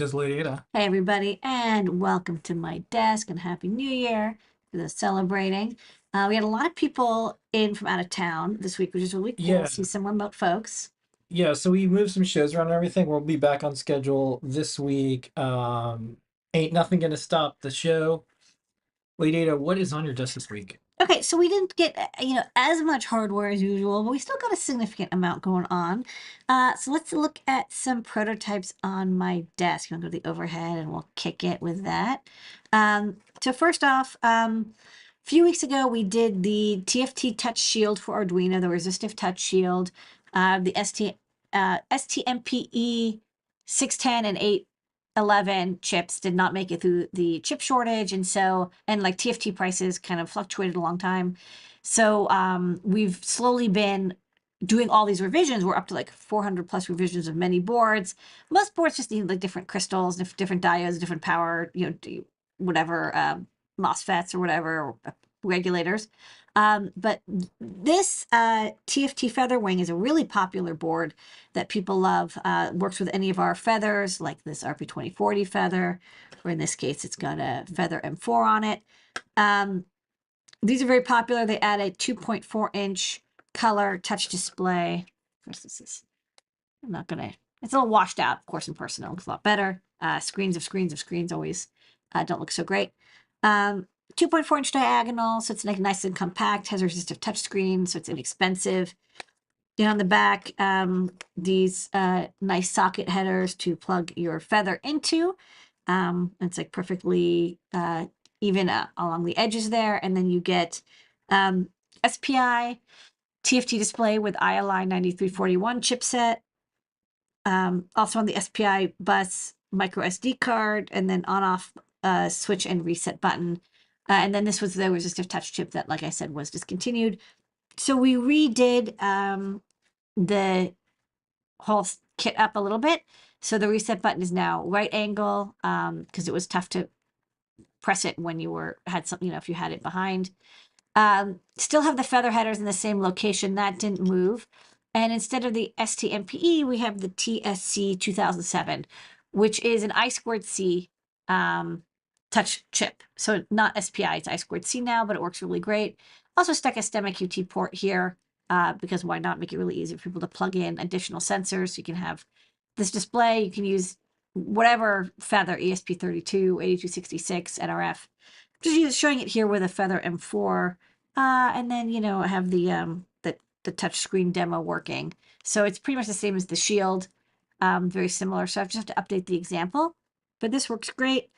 Desk of Ladyada. Hey everybody, and welcome to my desk and Happy New Year for the celebrating. We had a lot of people in from out of town this week, which is really cool to Yeah, see some remote folks. yeah. So we moved some shows around and everything. We'll be back on schedule this week. Ain't nothing gonna stop the show. Ladyada, what is on your desk this week? Okay, so we didn't get as much hardware as usual, but we still got a significant amount going on. So let's look at some prototypes on my desk. I'm gonna go to the overhead and we'll kick it with that. So first off, a few weeks ago we did the TFT Touch Shield for Arduino, the resistive touch shield, the STMPE 610 and 811 chips did not make it through the chip shortage, and like TFT prices kind of fluctuated a long time. So we've slowly been doing all these revisions. We're up to like 400 plus revisions of many boards. Most boards just need like different crystals, different diodes, different power, whatever, MOSFETs or whatever, regulators. But this TFT Featherwing is a really popular board that people love. Works with any of our feathers, like this RP2040 feather, or in this case, it's got a feather M4 on it. These are very popular. They add a 2.4-inch color touch display. Of course, I'm not gonna, it's a little washed out. Of course, in person, it looks a lot better. Screens of screens of screens always don't look so great. 2.4-inch diagonal, so it's like nice and compact, has a resistive touchscreen, so it's inexpensive. Down on the back, these nice socket headers to plug your feather into. It's like perfectly even along the edges there. And then you get SPI TFT display with ILI 9341 chipset. Also on the SPI bus, micro SD card, and then on-off switch and reset button. And then this was the resistive touch chip that, like I said, was discontinued. So we redid the whole kit up a little bit. So the reset button is now right angle because it was tough to press it when you had something, if you had it behind. Still have the feather headers in the same location. That didn't move. And instead of the STMPE, we have the TSC 2007, which is an I2C touch chip. So not SPI, it's I2C now, but it works really great. Also stuck a STEMMA QT port here because why not make it really easy for people to plug in additional sensors. So you can have this display, you can use whatever feather, ESP32, 8266, NRF. Just showing it here with a feather M4. And then, have the touch screen demo working. So it's pretty much the same as the Shield, very similar. So I just have to update the example, but this works great.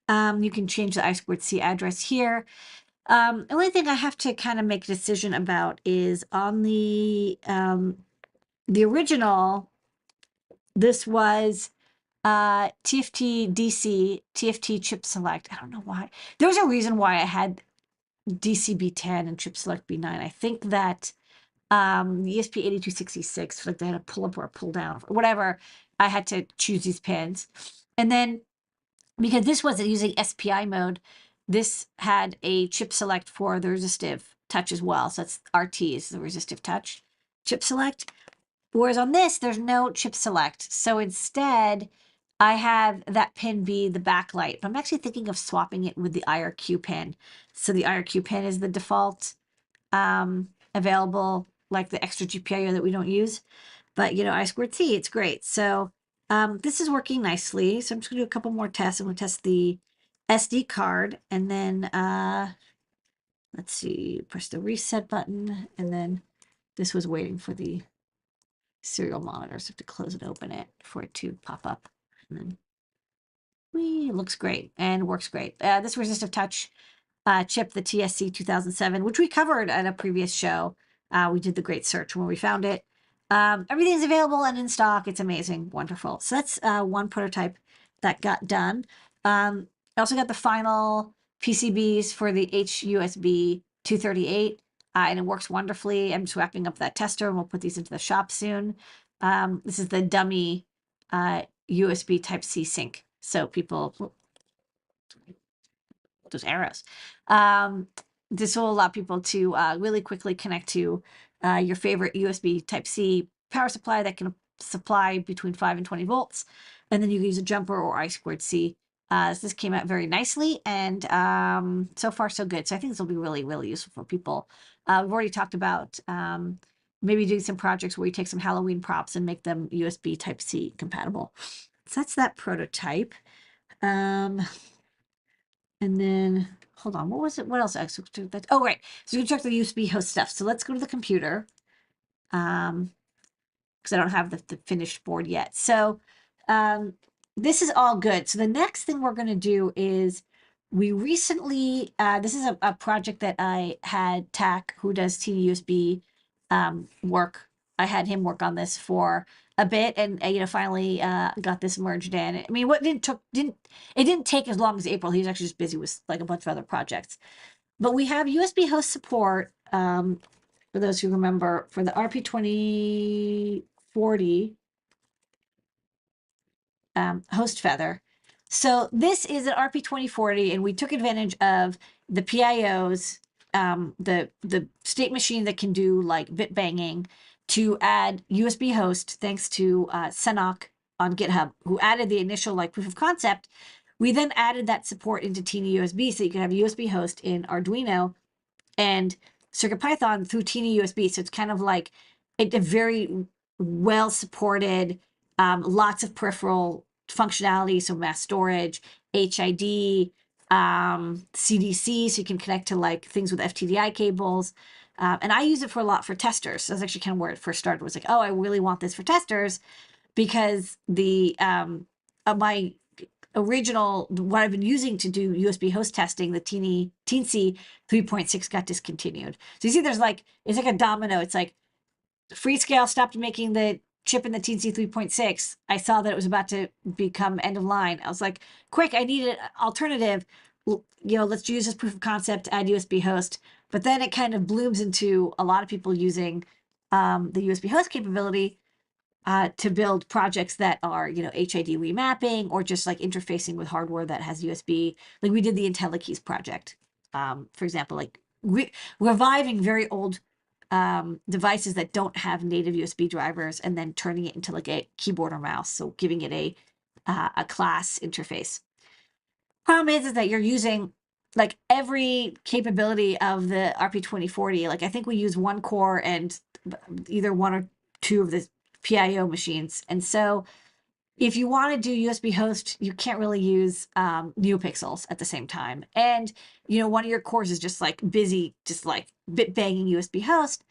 You can change the I2C address here. The only thing I have to kind of make a decision about is on the original, this was TFT DC, TFT chip select. I don't know why. There was a reason why I had DCB10 and chip select B9. I think that the ESP8266, like they had a pull up or a pull down, or whatever, I had to choose these pins. And then because this wasn't using SPI mode, this had a chip select for the resistive touch as well. So that's RT is the resistive touch chip select. Whereas on this, there's no chip select. So instead, I have that pin be the backlight. But I'm actually thinking of swapping it with the IRQ pin. So the IRQ pin is the default available, like the extra GPIO that we don't use. But, I2C, it's great. So this is working nicely. So I'm just going to do a couple more tests. I'm going to test the SD card. And then, let's see, press the reset button. And then this was waiting for the serial monitor. So I have to close and open it for it to pop up. And then, it looks great and works great. This resistive touch chip, the TSC 2007, which we covered at a previous show. We did the great search when we found it. Everything's available and in stock. It's amazing. Wonderful. So that's one prototype that got done. I also got the final PCBs for the HUSB 238, and it works wonderfully. I'm just wrapping up that tester, and we'll put these into the shop soon. This is the dummy USB Type-C sync. So people, those arrows. This will allow people to really quickly connect to your favorite USB Type-C power supply that can supply between 5 and 20 volts. And then you can use a jumper or I2C. So this came out very nicely, and so far so good. So I think this will be really, really useful for people. We've already talked about maybe doing some projects where you take some Halloween props and make them USB Type-C compatible. So that's that prototype. And then, hold on, what was it? What else? Oh, right. So you can check the USB host stuff. So let's go to the computer. Because I don't have the finished board yet. So this is all good. So the next thing we're going to do is we recently, this is a project that I had Tack, who does TinyUSB work. I had him work on this for a bit, and finally got this merged in. I mean, what it didn't take as long as April. He was actually just busy with like a bunch of other projects. But we have USB host support. For those who remember, for the RP2040 host feather. So this is an RP2040, and we took advantage of the PIOs, the state machine that can do like bit banging, to add USB host, thanks to Senok on GitHub, who added the initial like proof of concept. We then added that support into TinyUSB, so you can have USB host in Arduino and CircuitPython through TinyUSB. So it's kind of like a very well supported, lots of peripheral functionality. So mass storage, HID, CDC, so you can connect to like things with FTDI cables. And I use it for a lot for testers. So that's actually kind of where it first started. Was like, oh, I really want this for testers, because the my original, what I've been using to do USB host testing, the Teensy 3.6 got discontinued. So you see there's like, it's like a domino. It's like Freescale stopped making the chip in the Teensy 3.6. I saw that it was about to become end of line. I was like, quick, I need an alternative. Let's use this proof of concept to add USB host. But then it kind of blooms into a lot of people using the USB host capability to build projects that are, HID remapping, or just like interfacing with hardware that has USB. Like we did the IntelliKeys project, for example, like reviving very old devices that don't have native USB drivers, and then turning it into like a keyboard or mouse. So giving it a class interface. Problem is that you're using like every capability of the RP2040. Like I think we use one core and either one or two of the PIO machines. And so if you want to do USB host, you can't really use NeoPixels at the same time. And, one of your cores is just like busy, just like bit banging USB host.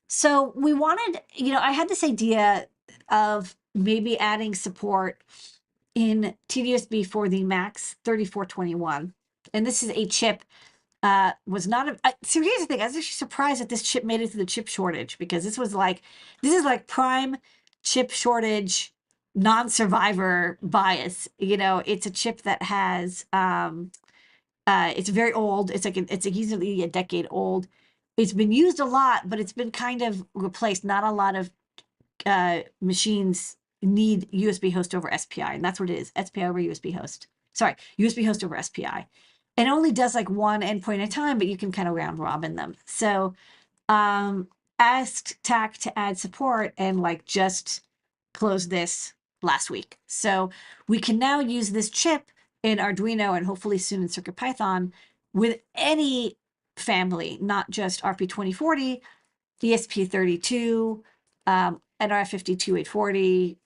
So we wanted, I had this idea of maybe adding support in TinyUSB for the MAX3421. And this is a chip was not a so here's the thing. I was actually surprised that this chip made it through the chip shortage, because this is like prime chip shortage non-survivor bias. It's a chip that has it's very old. It's easily a decade old. It's been used a lot, but it's been kind of replaced. Not a lot of machines need USB host over SPI, and that's what it is. SPI over USB host. Sorry, USB host over SPI. It only does like one endpoint at a time, but you can kind of round robin them. So asked TAC to add support, and like just closed this last week. So we can now use this chip in Arduino, and hopefully soon in CircuitPython, with any family, not just RP2040, ESP32, NRF52840,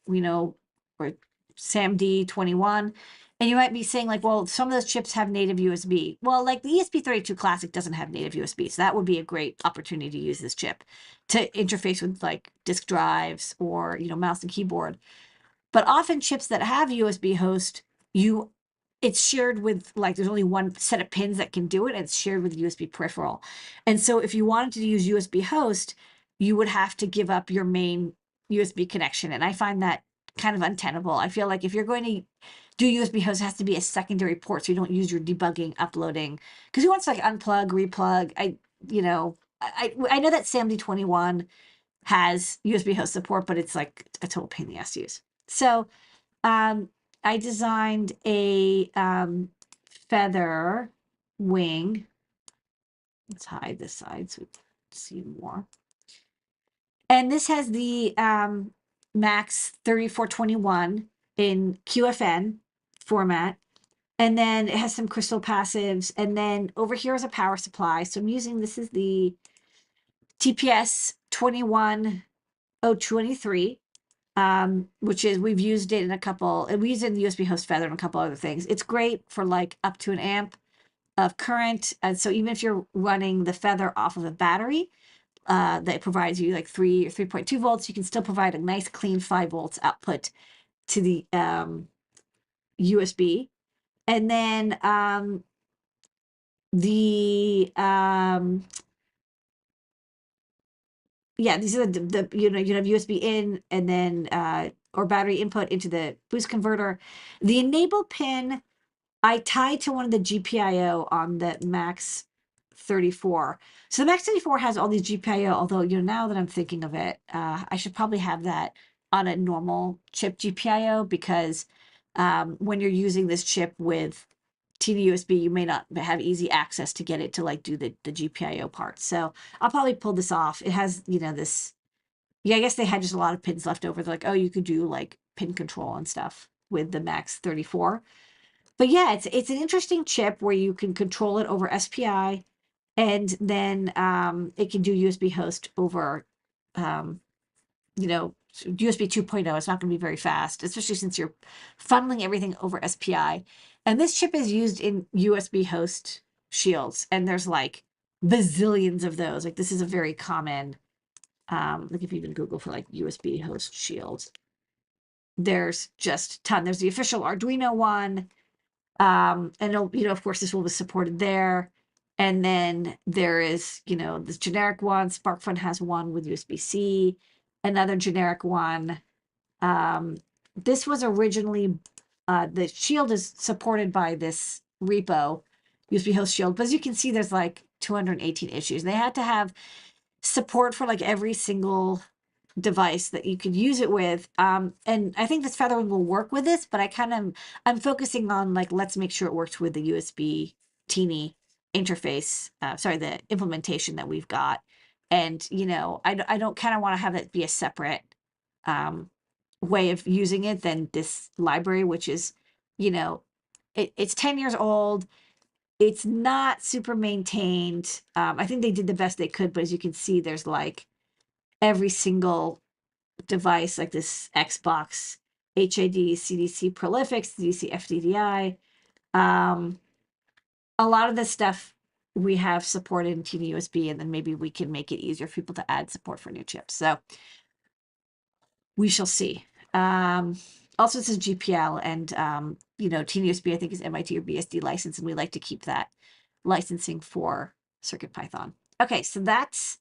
or SAMD21. And you might be saying like, well, some of those chips have native USB. Well, like the ESP32 Classic doesn't have native USB. So that would be a great opportunity to use this chip to interface with like disk drives or, mouse and keyboard. But often chips that have USB host, it's shared with, like, there's only one set of pins that can do it, and it's shared with USB peripheral. And so if you wanted to use USB host, you would have to give up your main USB connection. And I find that kind of untenable. I feel like if you're going to do USB host, it has to be a secondary port, so you don't use your debugging, uploading. Because you want to like unplug, replug. I know that SAMD21 has USB host support, but it's like a total pain in the ass to use. So I designed a feather wing. Let's hide this side so we can see more. And this has the MAX3421 in QFN format. And then it has some crystal passives. And then over here is a power supply. So I'm using, this is the TPS 21023, which is, we've used it in a couple, and we use it in the USB Host Feather and a couple other things. It's great for like up to an amp of current. And so even if you're running the Feather off of a battery, that provides you like 3 or 3.2 volts, you can still provide a nice clean 5 volts output to the USB. And then yeah, these are the you know, you have USB in and then or battery input into the boost converter. The enable pin I tied to one of the GPIO on the Max 34. So the Max 34 has all these GPIO, although, you know, now that I'm thinking of it, I should probably have that on a normal chip GPIO, because when you're using this chip with TinyUSB, you may not have easy access to get it to like do the GPIO part. So I'll probably pull this off. It has, you know, this, yeah, I guess they had just a lot of pins left over. They're like, oh, you could do like pin control and stuff with the Max 34. But yeah, it's an interesting chip where you can control it over SPI, and then it can do USB host over, you know, USB 2.0. It's not going to be very fast, especially since you're funneling everything over SPI. And this chip is used in USB host shields, and there's like bazillions of those. Like this is a very common, like if you even Google for like USB host shields, there's just a ton. There's the official Arduino one. And you know, of course, this will be supported there. And then there is, you know, this generic one. SparkFun has one with USB-C, another generic one. This was originally, the shield is supported by this repo, USB host shield. But as you can see, there's like 218 issues. They had to have support for like every single device that you could use it with. And I think this Featherwing will work with this, but I'm focusing on like, let's make sure it works with the USB Teeny interface, sorry, the implementation that we've got. And, you know, I don't kind of want to have it be a separate way of using it than this library, which is, you know, it's 10 years old. It's not super maintained. I think they did the best they could, but as you can see, there's like every single device, like this Xbox HID CDC Prolific, CDC FDDI. A lot of this stuff we have supported in TinyUSB, and then maybe we can make it easier for people to add support for new chips. So we shall see. Also, this is GPL, and you know, TinyUSB I think is MIT or BSD license, and we like to keep that licensing for CircuitPython. Okay, so that's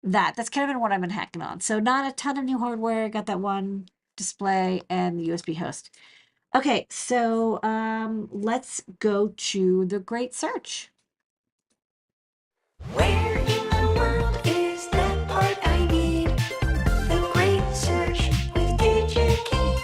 kind of been what I've been hacking on. So not a ton of new hardware. Got that one display and the USB host. Okay, so let's go to the great search. Where in the world is that part I need? The great search with DigiKey.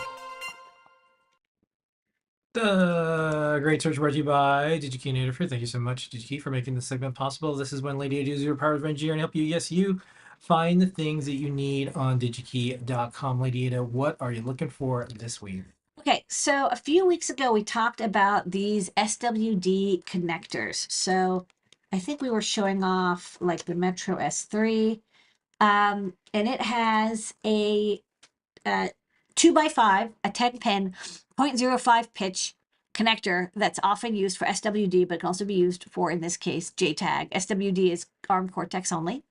The great search brought to you by DigiKey and Adafruit. Thank you so much, DigiKey, for making this segment possible. This is when Lady is your power engineer and help you, yes, you find the things that you need on digikey.com. Lady Ada, what are you looking for this week? Okay, so a few weeks ago we talked about these SWD connectors. So I think we were showing off like the Metro S3, and it has a 2x5, a 10-pin, 0.05 pitch connector that's often used for SWD, but can also be used for, in this case, JTAG. SWD is ARM Cortex only.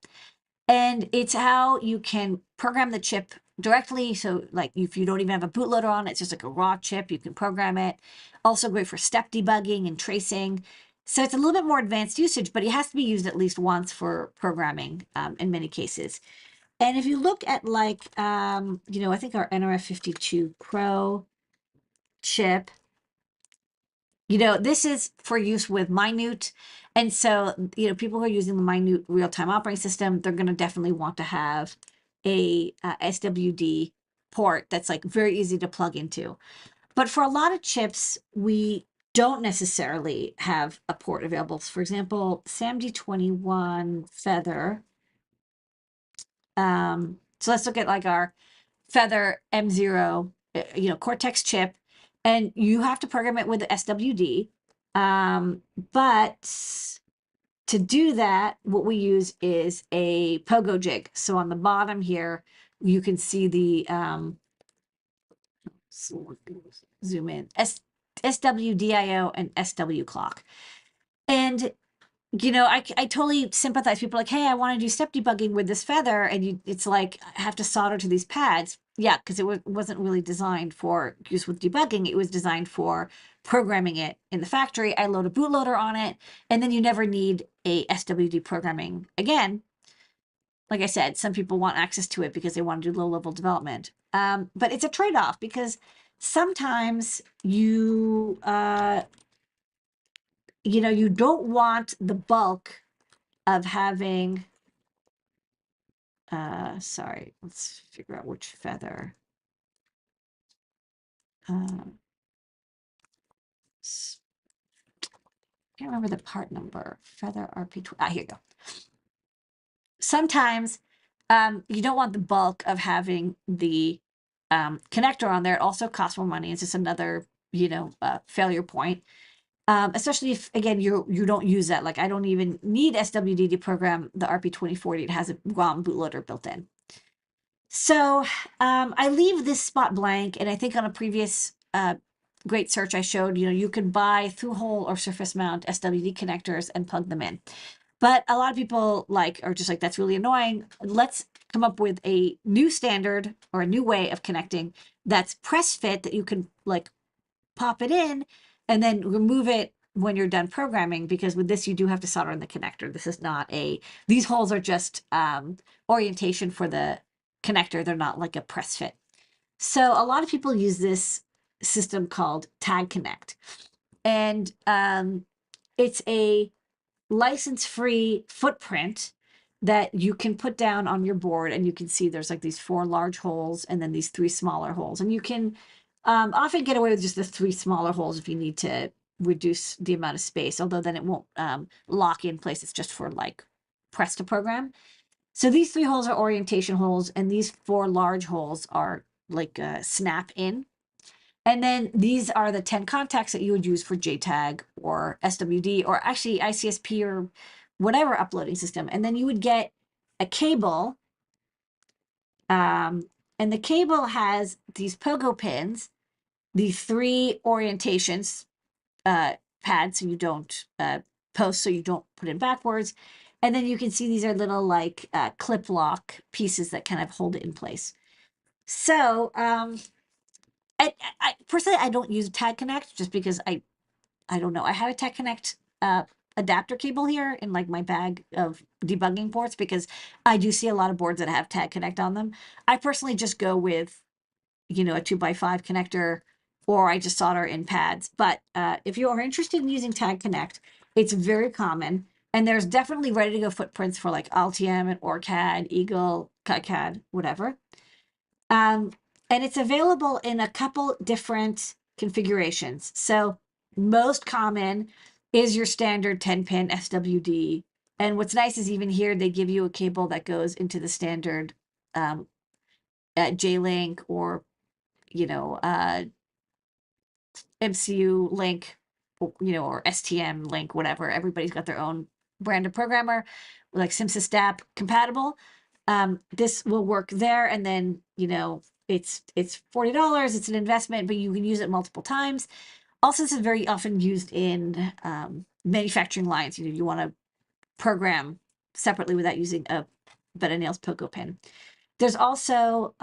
And it's how you can program the chip directly. So like if you don't even have a bootloader on it, it's just like a raw chip, you can program it. Also great for step debugging and tracing. So it's a little bit more advanced usage, but it has to be used at least once for programming in many cases. And if you look at like, you know, I think our NRF52 Pro chip, you know, this is for use with Minute. And so, you know, people who are using the Minute real-time operating system, they're going to definitely want to have a SWD port that's like very easy to plug into. But for a lot of chips, we don't necessarily have a port available. For example, SAMD21 Feather. So let's look at like our Feather M0, Cortex chip, and you have to program it with the SWD. But to do that, what we use is a pogo jig. So on the bottom here, you can see the zoom in SWDIO and SW clock. And I totally sympathize. People are like, hey, I want to do step debugging with this feather, and it's like I have to solder to these pads. Yeah, because it wasn't really designed for use with debugging. It was designed for programming it in the factory. I load a bootloader on it, and then you never need a SWD programming again. Like I said, some people want access to it because they want to do low-level development. But it's a trade-off because sometimes you you don't want the bulk of having sorry, let's figure out which feather. Can't remember the part number. Feather RP20. Here you go. Sometimes you don't want the bulk of having the connector on there. It also costs more money. It's just another failure point. Especially if, again, you don't use that. Like, I don't even need SWD to program the RP2040. It has a ROM bootloader built in. So I leave this spot blank, and I think on a previous great search I showed, you can buy through-hole or surface mount SWD connectors and plug them in. But a lot of people are just like, that's really annoying. Let's come up with a new standard or a new way of connecting that's press fit, that you can pop it in and then remove it when you're done programming, because with this you do have to solder in the connector. This is not these holes are just orientation for the connector. They're not like a press fit. So a lot of people use this system called Tag Connect, and it's a license-free footprint that you can put down on your board, and you can see there's these 4 large holes and then these 3 smaller holes, and you can often get away with just the 3 smaller holes if you need to reduce the amount of space, although then it won't lock in place. It's just for press to program. So these 3 holes are orientation holes, and these 4 large holes are snap in. And then these are the 10 contacts that you would use for JTAG or SWD or actually ICSP or whatever uploading system. And then you would get a cable, and the cable has these pogo pins, the 3 orientations pads, so you don't post, so you don't put it backwards. And then you can see these are little clip lock pieces that kind of hold it in place. So I personally, I don't use Tag Connect just because I don't know. I have a Tag Connect adapter cable here in my bag of debugging ports, because I do see a lot of boards that have Tag Connect on them. I personally just go with a 2x5 connector, or I just solder in pads. But if you are interested in using Tag Connect, it's very common. And there's definitely ready to go footprints for Altium and OrCAD, Eagle, KiCad, whatever. And it's available in a couple different configurations. So most common is your standard 10-pin SWD. And what's nice is even here, they give you a cable that goes into the standard J-Link or, MCU link, or STM link, whatever. Everybody's got their own brand of programmer, like SimSysTap compatible. This will work there, and then it's $40. It's an investment, but you can use it multiple times. Also, this is very often used in manufacturing lines. You want to program separately without using a nails pogo pin. There's also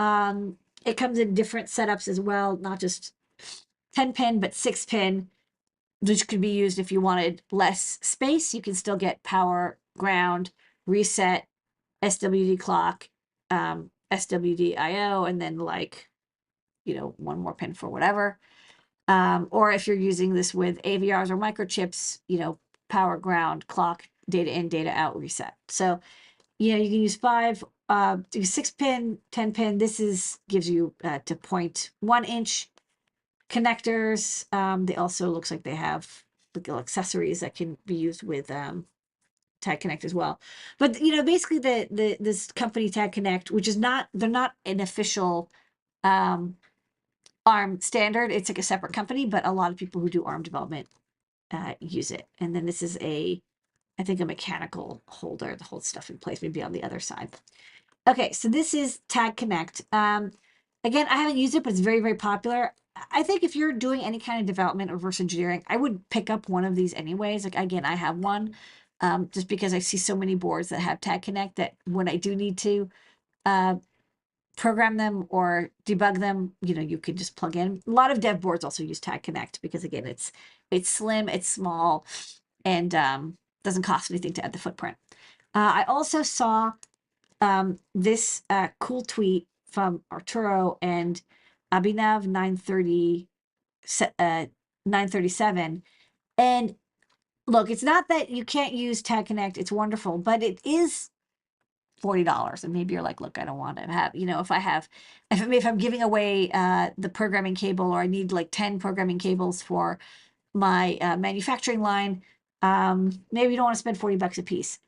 it comes in different setups as well, not just 10-pin, but 6-pin, which could be used if you wanted less space. You can still get power, ground, reset, SWD clock, SWD IO, and then one more pin for whatever. Or if you're using this with AVRs or microchips, power, ground, clock, data in, data out, reset. So, you can use 5, 6-pin, 10-pin. This gives you to 0.1 inch connectors. They also looks like they have little accessories that can be used with Tag Connect as well. But basically this company Tag Connect, which is they're not an official ARM standard. It's like a separate company, but a lot of people who do ARM development use it. And then this is I think a mechanical holder that holds stuff in place, maybe on the other side. Okay, so this is Tag Connect. Again, I haven't used it, but it's very, very popular. I think if you're doing any kind of development or reverse engineering, I would pick up one of these anyways. Like, again, I have one just because I see so many boards that have Tag Connect that when I do need to program them or debug them, you could just plug in. A lot of dev boards also use Tag Connect because, again, it's slim, it's small, and doesn't cost anything to add the footprint. I also saw this cool tweet from Arturo and Abhinav 937. And look, it's not that you can't use Tag Connect, it's wonderful, but it is $40. And maybe you're like, look, I don't want to have, if I'm giving away the programming cable, or I need like 10 programming cables for my manufacturing line, maybe you don't want to spend $40 a piece.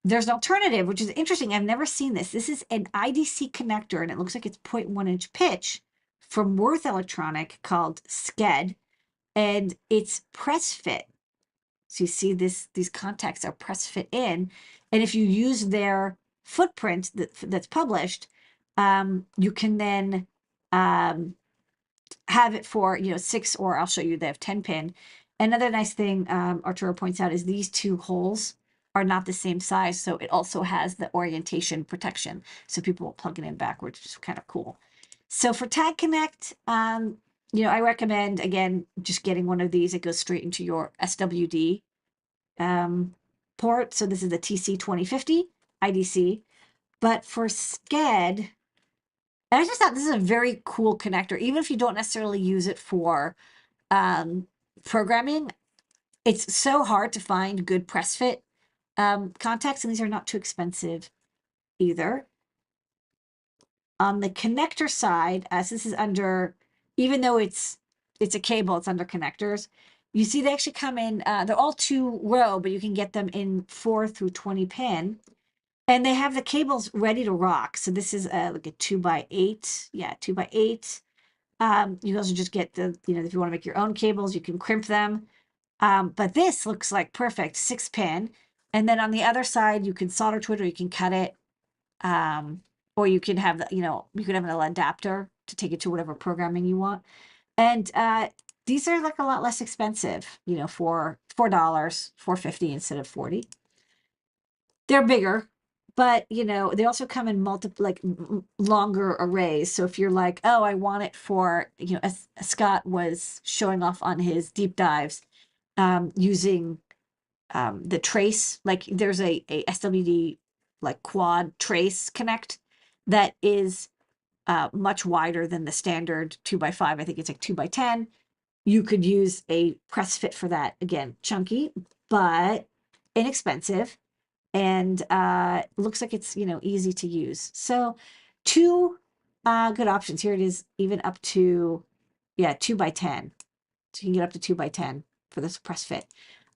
There's an alternative, which is interesting. I've never seen this. This is an IDC connector, and it looks like it's 0.1 inch pitch from Worth Electronic called SKEDD, and it's press fit. So you see these contacts are press fit in, and if you use their footprint that's published, you can then have it for 6, or I'll show you they have 10 pin. Another nice thing Arturo points out is these two holes are not the same size, so it also has the orientation protection, so people will plug it in backwards, which is kind of cool. So for Tag Connect, I recommend, again, just getting one of these. It goes straight into your SWD port. So this is the TC2050 IDC. But for SKEDD, I just thought this is a very cool connector. Even if you don't necessarily use it for programming, it's so hard to find good press fit contacts, and these are not too expensive either. On the connector side, as this is under, even though it's a cable, it's under connectors. You see they actually come in, they're all 2-row, but you can get them in 4 through 20 pin. And they have the cables ready to rock. So this is like a 2x8. Yeah, 2x8. You can also just get the, if you want to make your own cables, you can crimp them. But this looks like perfect 6 pin. And then on the other side, you can solder to it, or you can cut it. Or you can have, you could have an adapter to take it to whatever programming you want. And these are like a lot less expensive, for $4, $4.50 instead of $40. They're bigger, but they also come in multiple, longer arrays. So if you're like, oh, I want it for, as Scott was showing off on his deep dives, using the trace, there's a SWD quad trace connect that is much wider than the standard 2x5. I think it's like 2x10. You could use a press fit for that. Again, chunky, but inexpensive. And looks like it's, easy to use. So 2 good options. Here it is, even up to, 2x10. So you can get up to 2x10 for this press fit.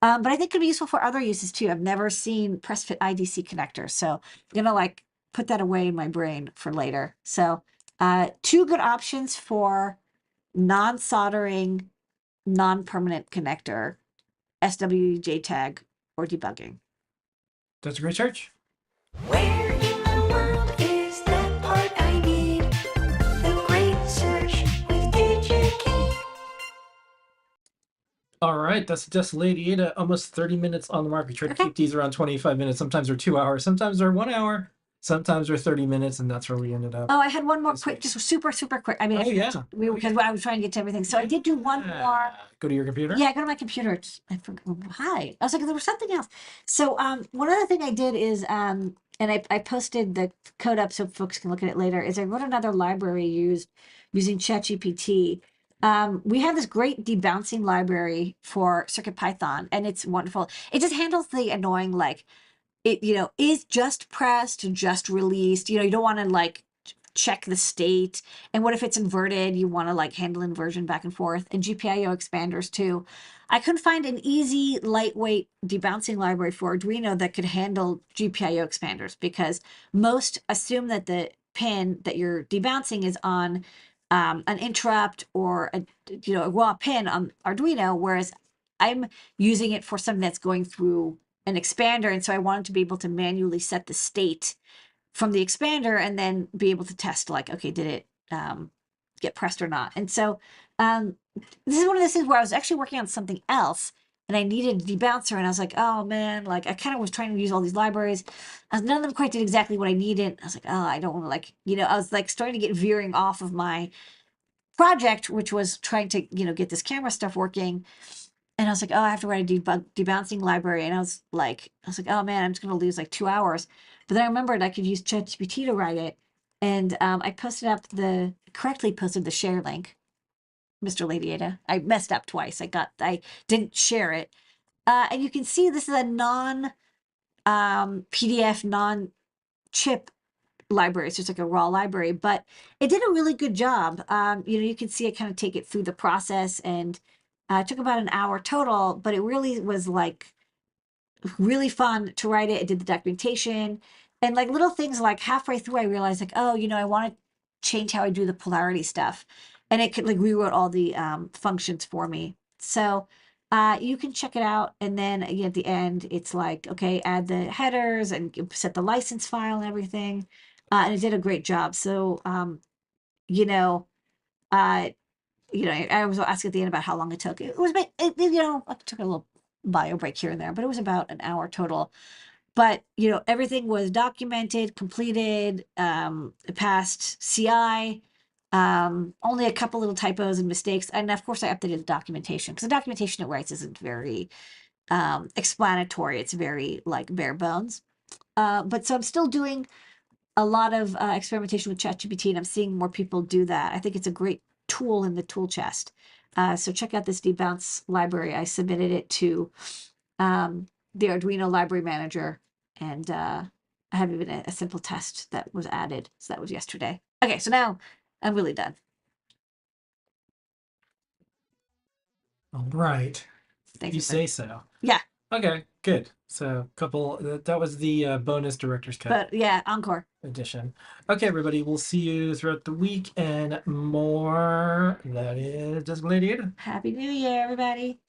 But I think it could be useful for other uses too. I've never seen press fit IDC connectors. So I'm going to put that away in my brain for later. So 2 good options for non-soldering, non-permanent connector, SWD JTAG, or debugging. That's a great search. Where in the world is that part I need? The great search with DigiKey. All right, that's Desk of Ladyada. Almost 30 minutes on the market. We try to keep these around 25 minutes. Sometimes they're 2 hours. Sometimes they're 1 hour. Sometimes they're 30 minutes, and that's where we ended up. Oh, I had one more quick, just super, super quick. I mean, because I was trying to get to everything. So I did do one more. Go to your computer? Yeah, go to my computer. I forgot. Hi. I was like, there was something else. So one other thing I did is, and I posted the code up so folks can look at it later, is I wrote another library using ChatGPT. We have this great debouncing library for CircuitPython, and it's wonderful. It just handles the annoying, it, is just pressed, just released. You don't want to check the state. And what if it's inverted? You want to handle inversion back and forth, and GPIO expanders too. I couldn't find an easy, lightweight debouncing library for Arduino that could handle GPIO expanders, because most assume that the pin that you're debouncing is on an interrupt or a raw pin on Arduino, whereas I'm using it for something that's going through an expander, and so I wanted to be able to manually set the state from the expander and then be able to test, like, okay, did it get pressed or not? And so this is one of those things where I was actually working on something else and I needed a debouncer, and I was like, oh man, like I kind of was trying to use all these libraries. None of them quite did exactly what I needed. I was like, oh, I don't want to, like, I was like starting to get veering off of my project, which was trying to, get this camera stuff working. And I was like, oh, I have to write a debouncing library. And I was like, oh man, I'm just going to lose like 2 hours. But then I remembered I could use ChatGPT to write it. And I correctly posted the share link, Mr. Ladyada. I messed up twice. I didn't share it. And you can see this is a non-PDF, non-chip library. It's just like a raw library, but it did a really good job. You can see it kind of take it through the process, and it took about an hour total, but it really was like really fun to write it. It did the documentation and like little things, like halfway through, I realized like, oh, I want to change how I do the polarity stuff. And it could like rewrote all the functions for me. So you can check it out. And then at the end, it's like, okay, add the headers and set the license file and everything. And it did a great job. So, I was asking at the end about how long it took. It was, I took a little bio break here and there, but it was about an hour total. But, everything was documented, completed, it passed CI, only a couple little typos and mistakes. And of course I updated the documentation, because the documentation it writes isn't very explanatory. It's very like bare bones. But so I'm still doing a lot of experimentation with ChatGPT, and I'm seeing more people do that. I think it's a great tool in the tool chest. So check out this debounce library. I submitted it to the Arduino library manager, and I have even a simple test that was added. So that was yesterday. Okay, so now I'm really done. All right. Thanks. You say so. Yeah. Okay, good. So that was the bonus director's cut. But yeah, encore edition. Okay, everybody, we'll see you throughout the week and more. That is Desk of Ladyada. Happy New Year, everybody.